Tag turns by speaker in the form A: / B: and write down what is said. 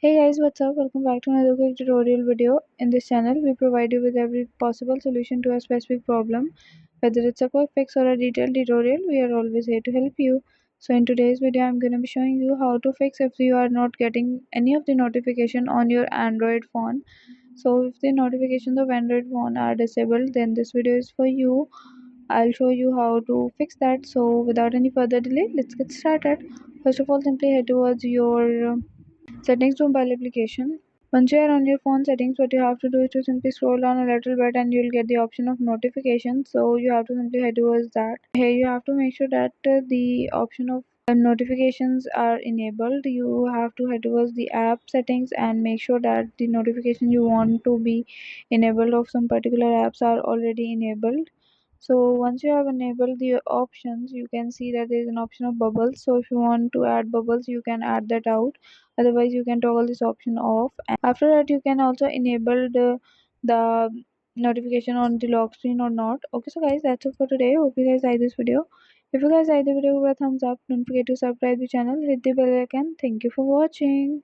A: Hey guys, what's up? Welcome back to another quick tutorial video. In this channel, we provide you with every possible solution to a specific problem. Whether it's a quick fix or a detailed tutorial, we are always here to help you. So in today's video, I'm going to be showing you how to fix if you are not getting any of the notification on your Android phone. So if the notifications of Android phone are disabled, then this video is for you. I'll show you how to fix that. So without any further delay, let's get started. First of all, simply head towards your settings to mobile application. Once you are on your phone settings, what you have to do is to simply scroll down a little bit and you'll get the option of notifications. So you have to simply head towards that. Here you have to make sure that the option of notifications are enabled. You have to head towards the app settings and make sure that the notification you want to be enabled of some particular apps are already enabled. So once you have enabled the options, you can see that there is an option of bubbles. So if you want to add bubbles, you can add that out. Otherwise, you can toggle this option off. And after that, you can also enable the notification on the lock screen or not. Okay, so guys, that's it for today. Hope you guys like this video. If you guys like the video, give it a thumbs up. Don't forget to subscribe the channel, hit the bell icon. Thank you for watching.